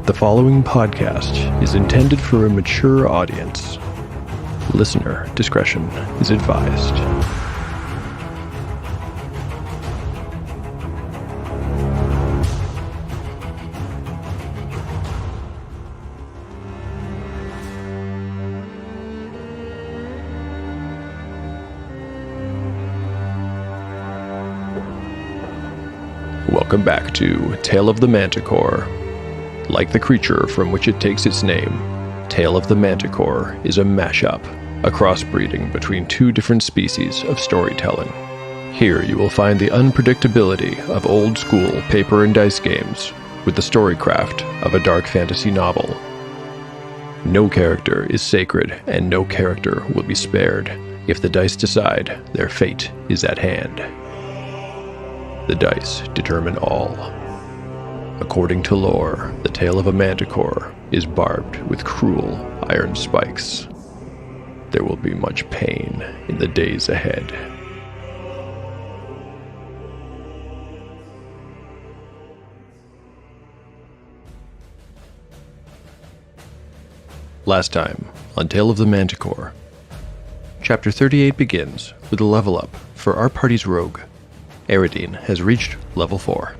The following podcast is intended for a mature audience. Listener discretion is advised. Welcome back to Tale of the Manticore. Like the creature from which it takes its name, Tale of the Manticore is a mashup, a crossbreeding between two different species of storytelling. Here you will find the unpredictability of old-school paper and dice games with the storycraft of a dark fantasy novel. No character is sacred, and no character will be spared if the dice decide their fate is at hand. The dice determine all. According to lore, the tale of a manticore is barbed with cruel iron spikes. There will be much pain in the days ahead. Last time on Tale of the Manticore. Chapter 38 begins with a level up for our party's rogue. Aradine has reached level 4.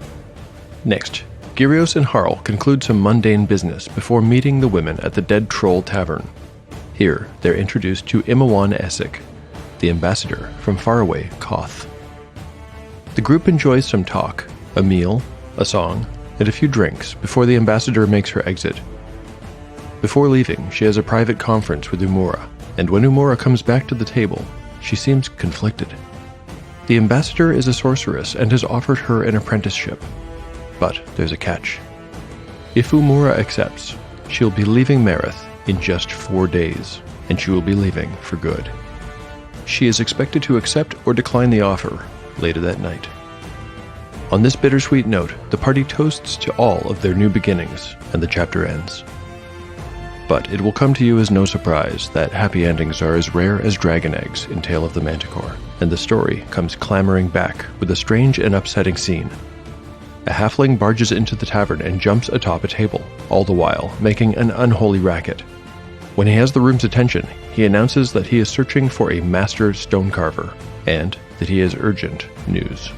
Next, Gyrios and Harl conclude some mundane business before meeting the women at the Dead Troll Tavern. Here, they're introduced to Imawan Essek, the ambassador from faraway Koth. The group enjoys some talk, a meal, a song, and a few drinks before the ambassador makes her exit. Before leaving, she has a private conference with Umura, and when Umura comes back to the table, she seems conflicted. The ambassador is a sorceress and has offered her an apprenticeship. But there's a catch. If Umura accepts, she'll be leaving Marith in just 4 days, and she will be leaving for good. She is expected to accept or decline the offer later that night. On this bittersweet note, the party toasts to all of their new beginnings, and the chapter ends. But it will come to you as no surprise that happy endings are as rare as dragon eggs in Tale of the Manticore, and the story comes clamoring back with a strange and upsetting scene. A halfling barges into the tavern and jumps atop a table, all the while making an unholy racket. When he has the room's attention, he announces that he is searching for a master stonecarver, and that he has urgent news.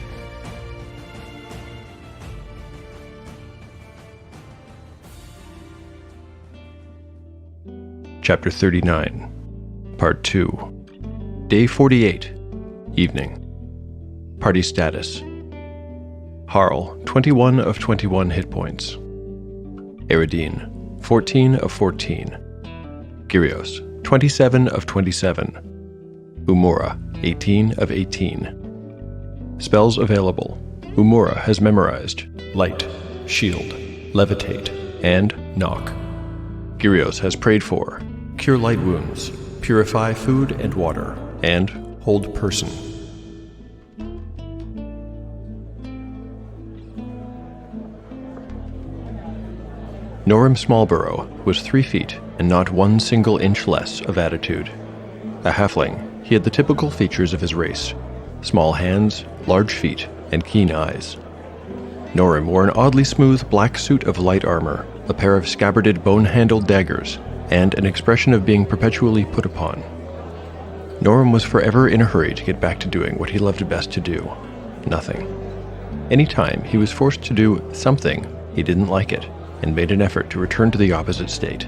Chapter 39, Part 2. Day 48, Evening. Party status. Harl, 21 of 21 hit points. Aradine, 14 of 14. Gyrios, 27 of 27. Umura, 18 of 18. Spells available. Umura has memorized Light, Shield, Levitate, and Knock. Gyrios has prayed for Cure Light Wounds, Purify Food and Water, and Hold Person. Noram Smallborough was 3 feet and not 1 single inch less of attitude. A halfling, he had the typical features of his race: small hands, large feet, and keen eyes. Noram wore an oddly smooth black suit of light armor, a pair of scabbarded bone-handled daggers, and an expression of being perpetually put upon. Noram was forever in a hurry to get back to doing what he loved best to do: nothing. Any time he was forced to do something, he didn't like it, and made an effort to return to the opposite state.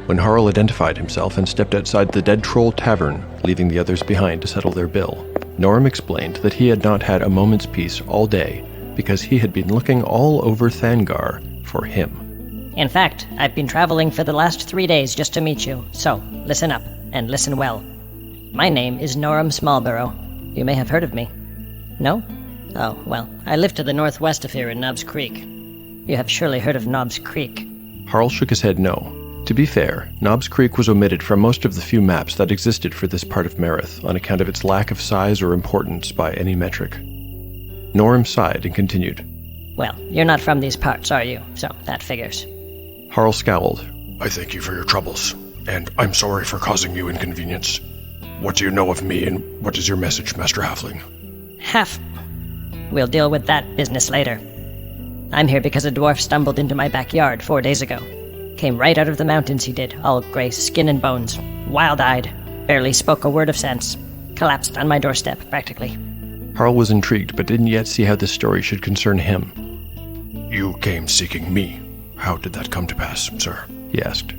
When Harl identified himself and stepped outside the Dead Troll Tavern, leaving the others behind to settle their bill, Noram explained that he had not had a moment's peace all day because he had been looking all over Thangar for him. In fact, I've been traveling for the last 3 days just to meet you, so listen up, and listen well. My name is Noram Smallborough. You may have heard of me. No? Oh, well, I live to the northwest of here in Knobs Creek. You have surely heard of Knobs Creek. Harl shook his head no. To be fair, Knobs Creek was omitted from most of the few maps that existed for this part of Marith on account of its lack of size or importance by any metric. Noram sighed and continued. Well, you're not from these parts, are you? So that figures. Harl scowled. I thank you for your troubles, and I'm sorry for causing you inconvenience. What do you know of me, and what is your message, Master Halfling? We'll deal with that business later. I'm here because a dwarf stumbled into my backyard 4 days ago. Came right out of the mountains, he did, all gray skin and bones, wild-eyed, barely spoke a word of sense. Collapsed on my doorstep, practically. Harl was intrigued, but didn't yet see how this story should concern him. You came seeking me. How did that come to pass, sir? He asked.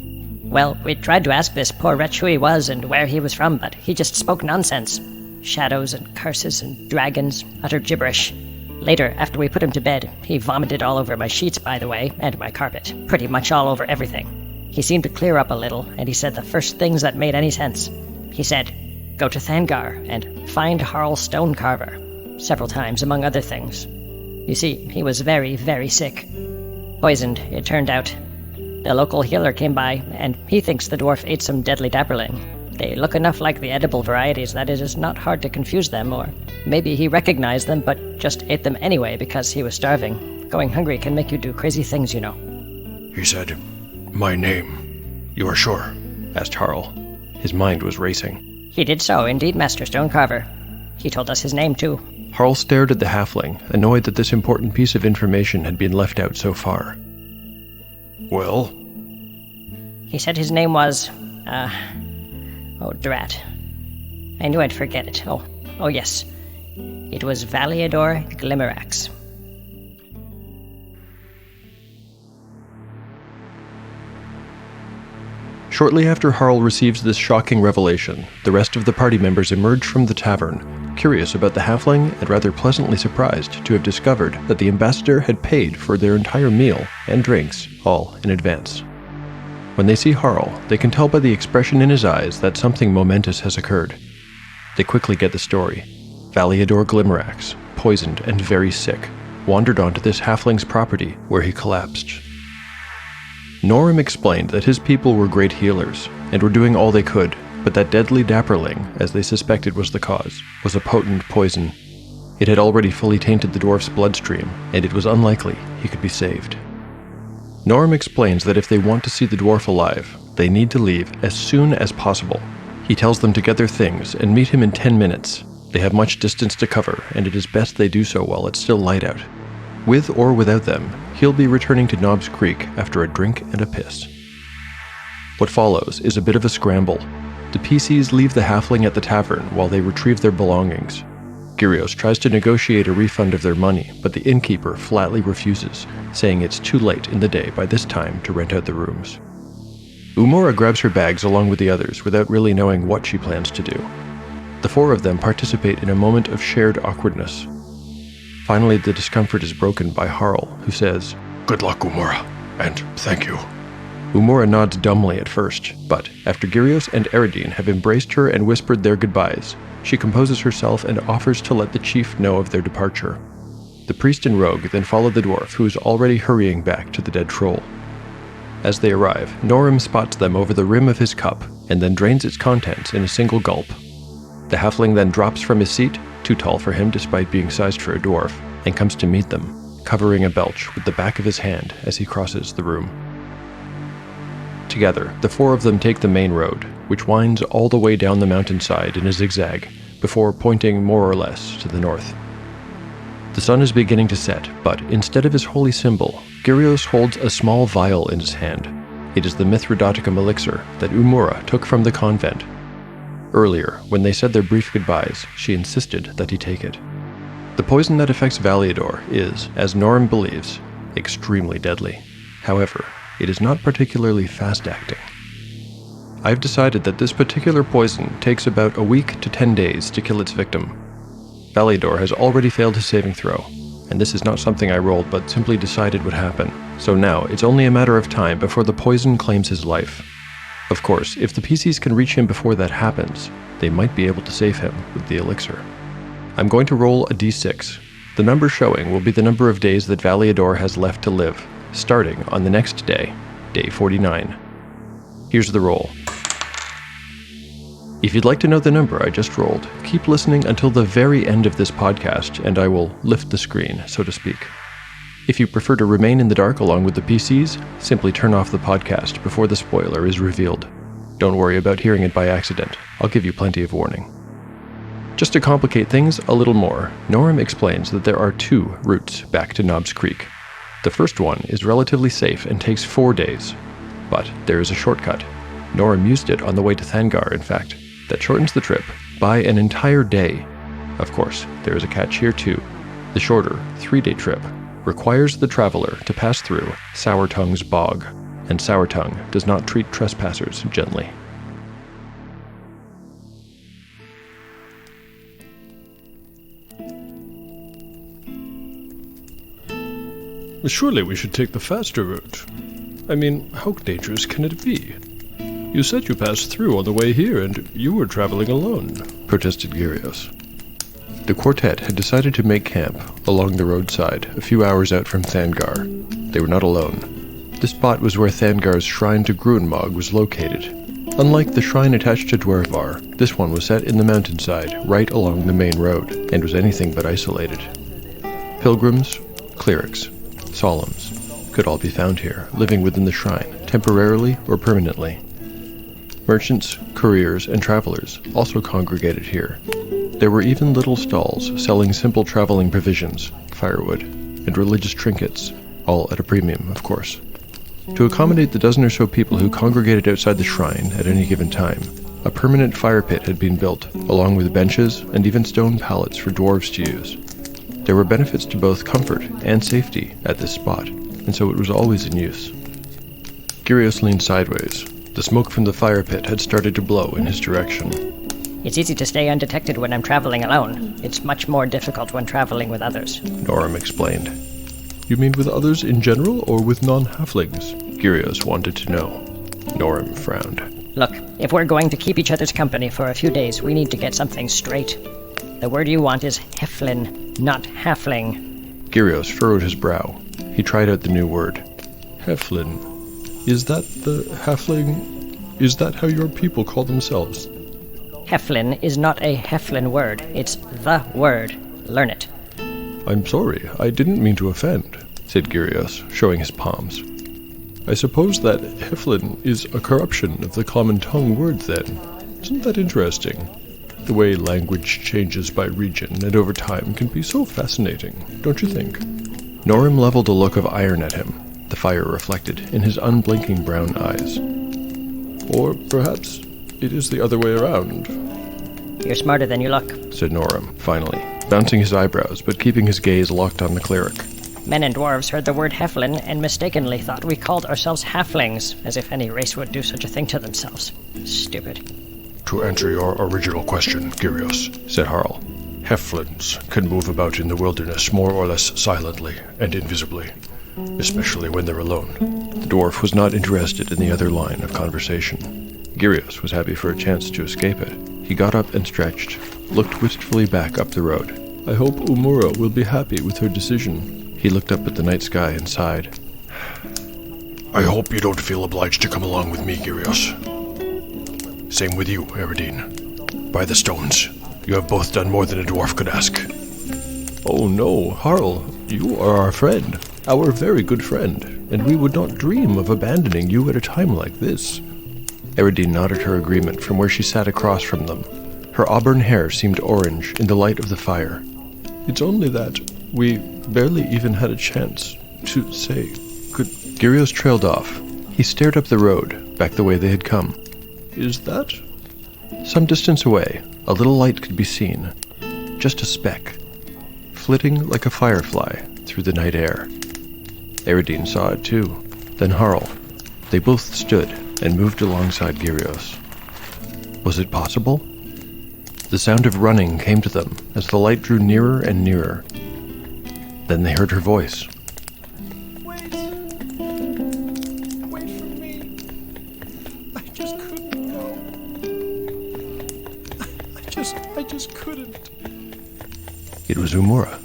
Well, we tried to ask this poor wretch who he was and where he was from, but he just spoke nonsense. Shadows and curses and dragons, utter gibberish. Later, after we put him to bed, he vomited all over my sheets, by the way, and my carpet. Pretty much all over everything. He seemed to clear up a little, and he said the first things that made any sense. He said, "Go to Thangar and find Harl Stonecarver," several times, among other things. You see, he was very, very sick. Poisoned, it turned out. The local healer came by, and he thinks the dwarf ate some deadly dapperling. They look enough like the edible varieties that it is not hard to confuse them, or maybe he recognized them but just ate them anyway because he was starving. Going hungry can make you do crazy things, you know. He said, "My name. You are sure?" asked Harl. His mind was racing. He did so, indeed, Master Stonecarver. He told us his name, too. Harl stared at the halfling, annoyed that this important piece of information had been left out so far. Well? He said his name was, oh, drat. I knew I'd forget it. Oh yes. It was Valiador Glimmerax. Shortly after Harl receives this shocking revelation, the rest of the party members emerge from the tavern, curious about the halfling and rather pleasantly surprised to have discovered that the ambassador had paid for their entire meal and drinks, all in advance. When they see Harl, they can tell by the expression in his eyes that something momentous has occurred. They quickly get the story. Valiador Glimmerax, poisoned and very sick, wandered onto this halfling's property where he collapsed. Norum explained that his people were great healers and were doing all they could, but that deadly dapperling, as they suspected was the cause, was a potent poison. It had already fully tainted the dwarf's bloodstream, and it was unlikely he could be saved. Norum explains that if they want to see the dwarf alive, they need to leave as soon as possible. He tells them to get their things and meet him in 10 minutes. They have much distance to cover, and it is best they do so while it's still light out. With or without them, he'll be returning to Knobs Creek after a drink and a piss. What follows is a bit of a scramble. The PCs leave the halfling at the tavern while they retrieve their belongings. Gyrios tries to negotiate a refund of their money, but the innkeeper flatly refuses, saying it's too late in the day by this time to rent out the rooms. Umora grabs her bags along with the others without really knowing what she plans to do. The four of them participate in a moment of shared awkwardness. Finally, the discomfort is broken by Harl, who says, "Good luck, Umora, and thank you." Umora nods dumbly at first, but after Gyrios and Eridine have embraced her and whispered their goodbyes, she composes herself and offers to let the chief know of their departure. The priest and rogue then follow the dwarf, who is already hurrying back to the dead troll. As they arrive, Norum spots them over the rim of his cup and then drains its contents in a single gulp. The halfling then drops from his seat, too tall for him despite being sized for a dwarf, and comes to meet them, covering a belch with the back of his hand as he crosses the room. Together, the four of them take the main road, which winds all the way down the mountainside in a zigzag, before pointing more or less to the north. The sun is beginning to set, but instead of his holy symbol, Gyrios holds a small vial in his hand. It is the Mithridaticum elixir that Umora took from the convent. Earlier, when they said their brief goodbyes, she insisted that he take it. The poison that affects Valiador is, as Norum believes, extremely deadly. However, it is not particularly fast-acting. I've decided that this particular poison takes about a week to 10 days to kill its victim. Valiador has already failed his saving throw, and this is not something I rolled but simply decided would happen, so now it's only a matter of time before the poison claims his life. Of course, if the PCs can reach him before that happens, they might be able to save him with the elixir. I'm going to roll a d6. The number showing will be the number of days that Valiador has left to live, starting on the next day, day 49. Here's the roll. If you'd like to know the number I just rolled, keep listening until the very end of this podcast, and I will lift the screen, so to speak. If you prefer to remain in the dark along with the PCs, simply turn off the podcast before the spoiler is revealed. Don't worry about hearing it by accident. I'll give you plenty of warning. Just to complicate things a little more, Norum explains that there are 2 routes back to Knobs Creek. The first one is relatively safe and takes 4 days, but there is a shortcut. Noram used it on the way to Thangar, in fact, that shortens the trip by an entire day. Of course, there is a catch here too. The shorter, 3-day trip requires the traveler to pass through Sourtongue's bog, and Sourtongue does not treat trespassers gently. Surely we should take the faster route. I mean, how dangerous can it be? You said you passed through on the way here, and you were traveling alone, protested Gyrios. The quartet had decided to make camp along the roadside a few hours out from Thangar. They were not alone. This spot was where Thangar's shrine to Gruenmog was located. Unlike the shrine attached to Dwervar, this one was set in the mountainside right along the main road, and was anything but isolated. Pilgrims, clerics, solemns could all be found here, living within the shrine, temporarily or permanently. Merchants, couriers, and travelers also congregated here. There were even little stalls selling simple traveling provisions, firewood, and religious trinkets, all at a premium, of course. To accommodate the dozen or so people who congregated outside the shrine at any given time, a permanent fire pit had been built, along with benches and even stone pallets for dwarves to use. There were benefits to both comfort and safety at this spot, and so it was always in use. Gyrios leaned sideways. The smoke from the fire pit had started to blow in his direction. It's easy to stay undetected when I'm traveling alone. It's much more difficult when traveling with others. Noram explained. You mean with others in general, or with non-halflings? Gyrios wanted to know. Noram frowned. Look, if we're going to keep each other's company for a few days, we need to get something straight. The word you want is heflin, not halfling. Gyrios furrowed his brow. He tried out the new word. Heflin. Is that the halfling? Is that how your people call themselves? Heflin is not a heflin word. It's the word. Learn it. I'm sorry, I didn't mean to offend, said Gyrios, showing his palms. I suppose that heflin is a corruption of the common tongue word then. Isn't that interesting? The way language changes by region and over time can be so fascinating, don't you think? Noram leveled a look of iron at him, the fire reflected in his unblinking brown eyes. Or perhaps it is the other way around. You're smarter than you look, said Noram, finally, bouncing his eyebrows but keeping his gaze locked on the cleric. Men and dwarves heard the word heflin and mistakenly thought we called ourselves halflings, as if any race would do such a thing to themselves. Stupid. To answer your original question, Gyrios, said Harl, heflins can move about in the wilderness more or less silently and invisibly, especially when they're alone. The dwarf was not interested in the other line of conversation. Gyrios was happy for a chance to escape it. He got up and stretched, looked wistfully back up the road. I hope Umura will be happy with her decision. He looked up at the night sky and sighed. I hope you don't feel obliged to come along with me, Gyrios. Same with you, Eridine. By the stones, you have both done more than a dwarf could ask. Oh no, Harl, you are our friend, our very good friend, and we would not dream of abandoning you at a time like this. Eridine nodded her agreement from where she sat across from them. Her auburn hair seemed orange in the light of the fire. It's only that we barely even had a chance to say good. Gyrios trailed off. He stared up the road, back the way they had come. Is that? Some distance away, a little light could be seen. Just a speck, flitting like a firefly through the night air. Eridine saw it too, then Harl. They both stood and moved alongside Gyrios. Was it possible? The sound of running came to them as the light drew nearer and nearer. Then they heard her voice. Wait! Wait for me! I just couldn't go. I just couldn't. It was Umura.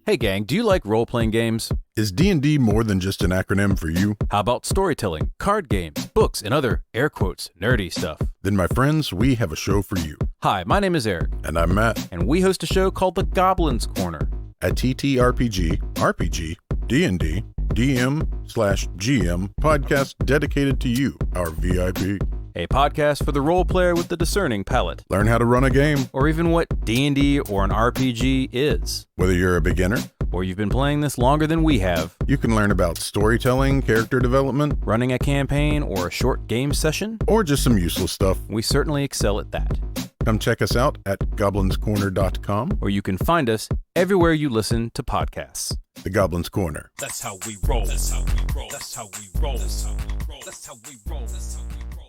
Hey gang, do you like role-playing games? Is D&D more than just an acronym for you? How about storytelling, card games, books, and other, air quotes, nerdy stuff? Then my friends, we have a show for you. Hi, my name is Eric. And I'm Matt. And we host a show called The Goblin's Corner. At TTRPG, RPG, D&D, DM/GM podcast dedicated to you, our VIP. a podcast for the role player with the discerning palate, Learn how to run a game, or even what D&D or an RPG is. whether you're a beginner. Or you've been playing this longer than we have, You can learn about storytelling, character development, running a campaign or a short game session. or just some useless stuff. We certainly excel at that. Come check us out at goblinscorner.com. Or you can find us everywhere you listen to podcasts. The Goblin's Corner. That's how we roll. That's how we roll. That's how we roll. That's how we roll. That's how we roll. That's how we roll.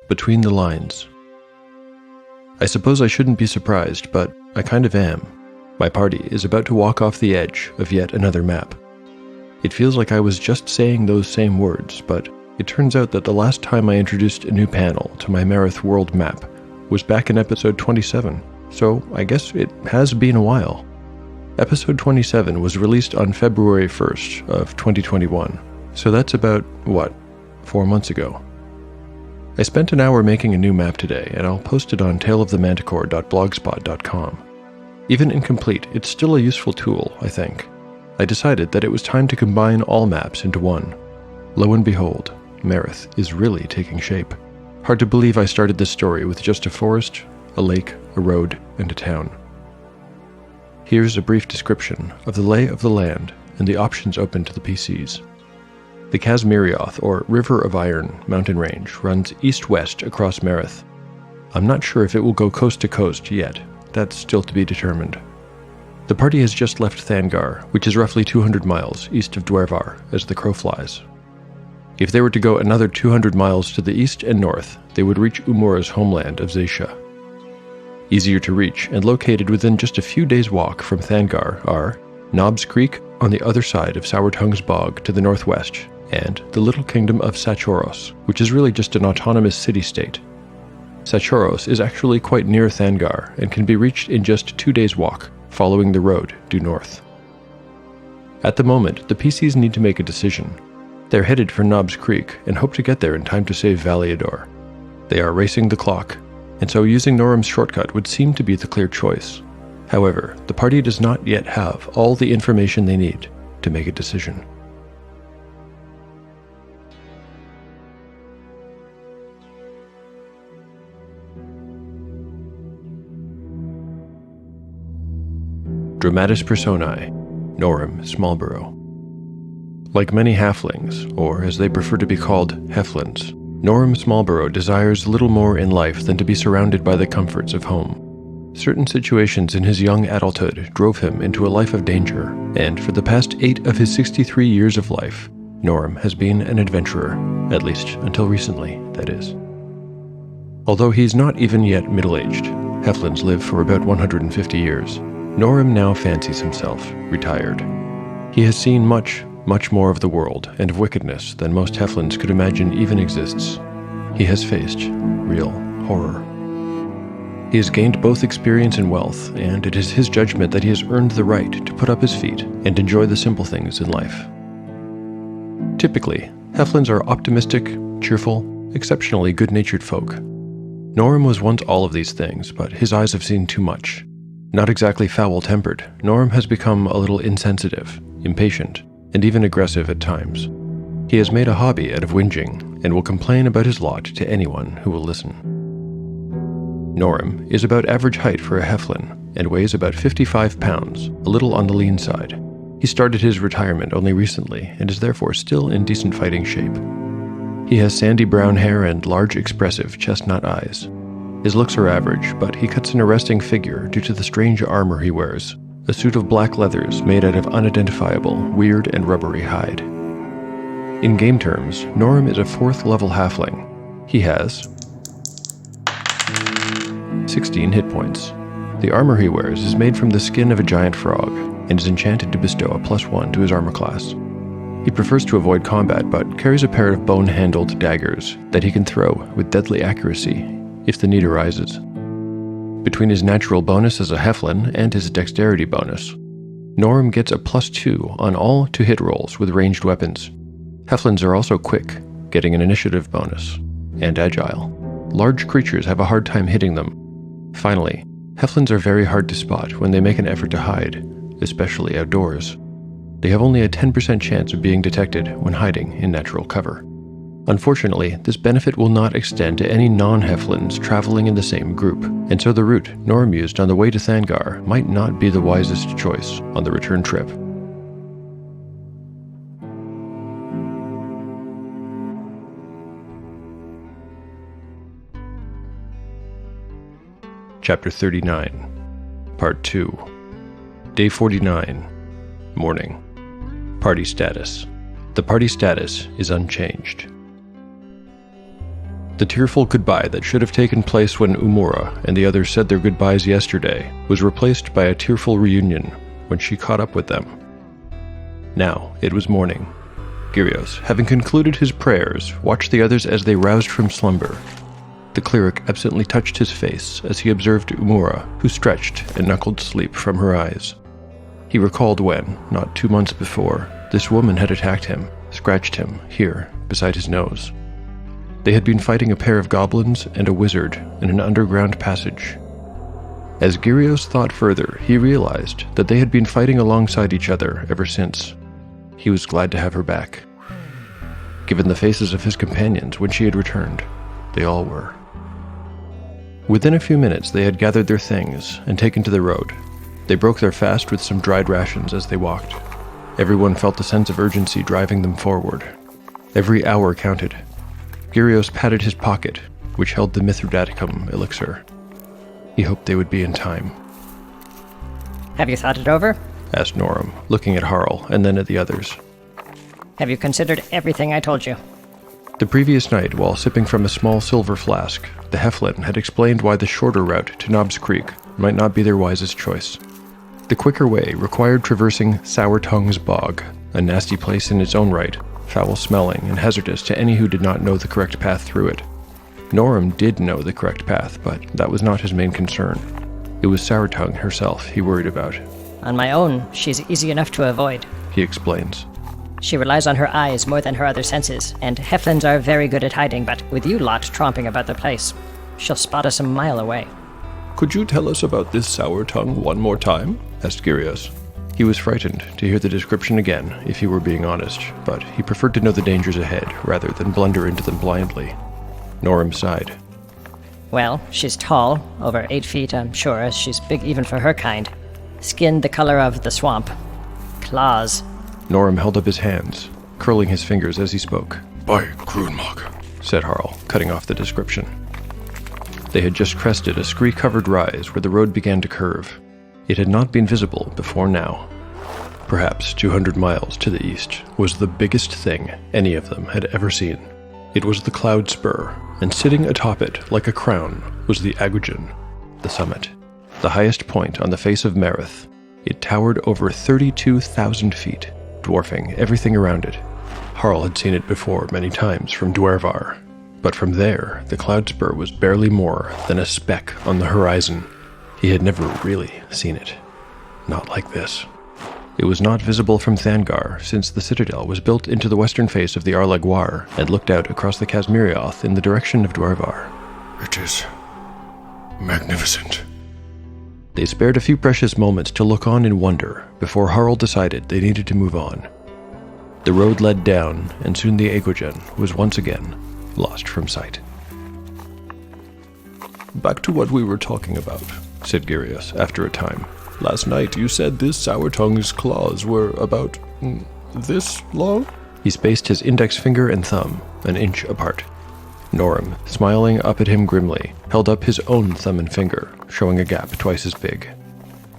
Between the lines. I suppose I shouldn't be surprised, but I kind of am. My party is about to walk off the edge of yet another map. It feels like I was just saying those same words, but it turns out that the last time I introduced a new panel to my Marith world map was back in episode 27, so I guess it has been a while. Episode 27 was released on February 1st of 2021, so that's about, 4 months ago. I spent an hour making a new map today, and I'll post it on taleofthemanticore.blogspot.com. Even incomplete, it's still a useful tool, I think. I decided that it was time to combine all maps into one. Lo and behold, Marith is really taking shape. Hard to believe I started this story with just a forest, a lake, a road, and a town. Here's a brief description of the lay of the land and the options open to the PCs. The Casmirioth, or River of Iron, mountain range runs east-west across Marith. I'm not sure if it will go coast to coast yet. That's still to be determined. The party has just left Thangar, which is roughly 200 miles east of Dwervar, as the crow flies. If they were to go another 200 miles to the east and north, they would reach Umura's homeland of Zaisha. Easier to reach and located within just a few days' walk from Thangar are Knobs Creek on the other side of Sourtongue's Bog to the northwest, and the little kingdom of Sachoros, which is really just an autonomous city-state. Sachoros is actually quite near Thangar and can be reached in just 2 days' walk, following the road due north. At the moment, the PCs need to make a decision. They're headed for Knobs Creek and hope to get there in time to save Valiador. They are racing the clock, and so using Norum's shortcut would seem to be the clear choice. However, the party does not yet have all the information they need to make a decision. Dramatis Personae, Norum Smallborough. Like many halflings, or as they prefer to be called, heflins, Norum Smallborough desires little more in life than to be surrounded by the comforts of home. Certain situations in his young adulthood drove him into a life of danger, and for the past 8 of his 63 years of life, Norum has been an adventurer, at least until recently, that is. Although he's not even yet middle-aged, heflins live for about 150 years, Norum now fancies himself retired. He has seen much more of the world and of wickedness than most heflins could imagine even exists. He has faced real horror. He has gained both experience and wealth, and it is his judgment that he has earned the right to put up his feet and enjoy the simple things in life. Typically, heflins are optimistic, cheerful, exceptionally good-natured folk. Norum was once all of these things, but his eyes have seen too much. Not exactly foul-tempered, Norum has become a little insensitive, impatient, and even aggressive at times. He has made a hobby out of whinging, and will complain about his lot to anyone who will listen. Norum is about average height for a heflin, and weighs about 55 pounds, a little on the lean side. He started his retirement only recently, and is therefore still in decent fighting shape. He has sandy brown hair and large, expressive chestnut eyes. His looks are average, but he cuts an arresting figure due to the strange armor he wears, a suit of black leathers made out of unidentifiable, weird and rubbery hide. In game terms, Norum is a 4th level halfling. He has 16 hit points. The armor he wears is made from the skin of a giant frog, and is enchanted to bestow a +1 to his armor class. He prefers to avoid combat, but carries a pair of bone-handled daggers that he can throw with deadly accuracy if the need arises. Between his natural bonus as a heflin and his dexterity bonus, Norum gets a +2 on all to-hit rolls with ranged weapons. Heflins are also quick, getting an initiative bonus, and agile. Large creatures have a hard time hitting them. Finally, heflins are very hard to spot when they make an effort to hide, especially outdoors. They have only a 10% chance of being detected when hiding in natural cover. Unfortunately, this benefit will not extend to any non-halflings traveling in the same group, and so the route Norm used on the way to Thangar might not be the wisest choice on the return trip. Chapter 39, Part 2, Day 49, Morning. Party status. The party status is unchanged. The tearful goodbye that should have taken place when Umura and the others said their goodbyes yesterday was replaced by a tearful reunion when she caught up with them. Now it was morning. Gyrios, having concluded his prayers, watched the others as they roused from slumber. The cleric absently touched his face as he observed Umura, who stretched and knuckled sleep from her eyes. He recalled when, not 2 months before, this woman had attacked him, scratched him, here, beside his nose. They had been fighting a pair of goblins and a wizard in an underground passage. As Gyrios thought further, he realized that they had been fighting alongside each other ever since. He was glad to have her back. Given the faces of his companions when she had returned, they all were. Within a few minutes they had gathered their things and taken to the road. They broke their fast with some dried rations as they walked. Everyone felt the sense of urgency driving them forward. Every hour counted. Gyrios patted his pocket, which held the Mithridaticum elixir. He hoped they would be in time. Have you thought it over? Asked Norum, looking at Harl and then at the others. Have you considered everything I told you? The previous night, while sipping from a small silver flask, the Heflin had explained why the shorter route to Knobs Creek might not be their wisest choice. The quicker way required traversing Sour Tongue's Bog, a nasty place in its own right, foul-smelling and hazardous to any who did not know the correct path through it. Norum did know the correct path, but that was not his main concern. It was Sour Tongue herself he worried about. On my own, she's easy enough to avoid, he explains. She relies on her eyes more than her other senses, and Heflins are very good at hiding, but with you lot tromping about the place, she'll spot us a mile away. Could you tell us about this Sour Tongue one more time? Asked Gyrios. He was frightened to hear the description again, if he were being honest, but he preferred to know the dangers ahead rather than blunder into them blindly. Norum sighed. Well, she's tall, over 8 feet, I'm sure, as she's big even for her kind. Skin the color of the swamp. Claws. Norum held up his hands, curling his fingers as he spoke. By Grunmog, said Harl, cutting off the description. They had just crested a scree-covered rise where the road began to curve. It had not been visible before now. Perhaps 200 miles to the east was the biggest thing any of them had ever seen. It was the Cloud Spur, and sitting atop it like a crown was the Agujan, the summit, the highest point on the face of Marith. It towered over 32,000 feet, dwarfing everything around it. Harl had seen it before many times from Dwervar, but from there the Cloud Spur was barely more than a speck on the horizon. He had never really seen it. Not like this. It was not visible from Thangar, since the citadel was built into the western face of the Arlaguar and looked out across the Casmirioth in the direction of Dwervar. It is magnificent. They spared a few precious moments to look on in wonder before Harl decided they needed to move on. The road led down, and soon the Agujan was once again lost from sight. Back to what we were talking about, said Gyrios after a time. Last night you said this Sour Tongue's claws were about this long? He spaced his index finger and thumb an inch apart. Norum, smiling up at him grimly, held up his own thumb and finger, showing a gap twice as big.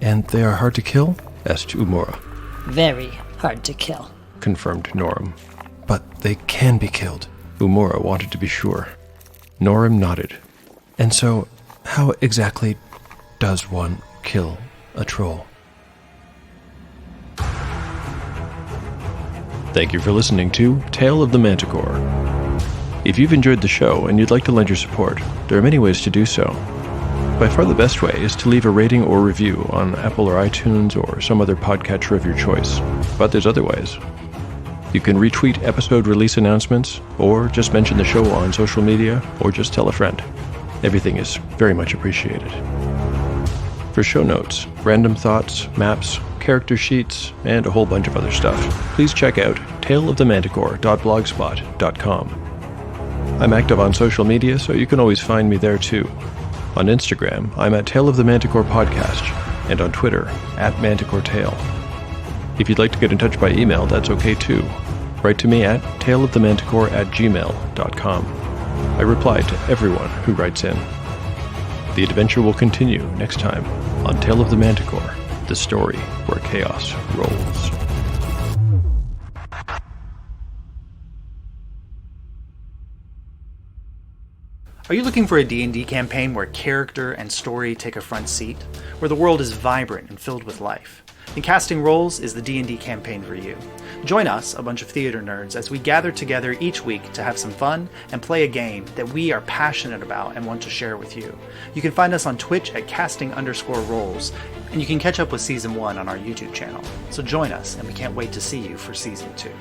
And they are hard to kill? Asked Umura. Very hard to kill, confirmed Norum. But they can be killed. Umura wanted to be sure. Norum nodded. And so, how exactly does one kill a troll? Thank you for listening to Tale of the Manticore. If you've enjoyed the show and you'd like to lend your support, there are many ways to do so. By far the best way is to leave a rating or review on Apple or iTunes or some other podcatcher of your choice. But there's other ways. You can retweet episode release announcements, or just mention the show on social media, or just tell a friend. Everything is very much appreciated. For For show notes, random thoughts, maps, character sheets, and a whole bunch of other stuff, please check out taleofthemanticore.blogspot.com. I'm active on social media, so you can always find me there too. On Instagram, I'm at Tale of the Manticore Podcast, and on Twitter, at ManticoreTale. If you'd like to get in touch by email, that's okay too. Write to me at taleofthemanticore@gmail.com. I reply to everyone who writes in. The adventure will continue next time on Tale of the Manticore, the story where chaos rolls. Are you looking for a D&D campaign where character and story take a front seat? Where the world is vibrant and filled with life? Then Casting Roles is the D&D campaign for you. Join us, a bunch of theater nerds, as we gather together each week to have some fun and play a game that we are passionate about and want to share with you. You can find us on Twitch at casting_roles, and you can catch up with Season 1 on our YouTube channel. So join us, and we can't wait to see you for Season 2.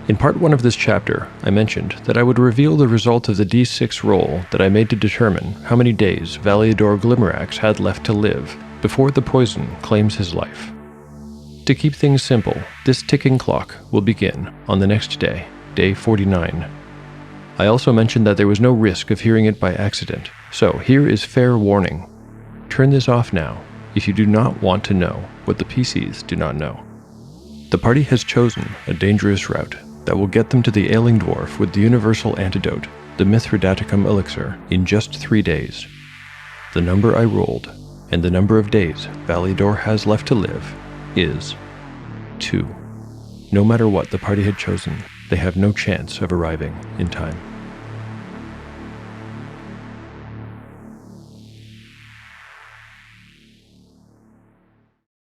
In part 1 of this chapter, I mentioned that I would reveal the result of the D6 roll that I made to determine how many days Valiador Glimmerax had left to live before the poison claims his life. To keep things simple, this ticking clock will begin on the next day, day 49. I also mentioned that there was no risk of hearing it by accident, so here is fair warning. Turn this off now if you do not want to know what the PCs do not know. The party has chosen a dangerous route that will get them to the ailing dwarf with the universal antidote, the Mithridaticum elixir, in just 3 days. The number I rolled, and the number of days Valiador has left to live, is 2. No matter what the party had chosen, they have no chance of arriving in time.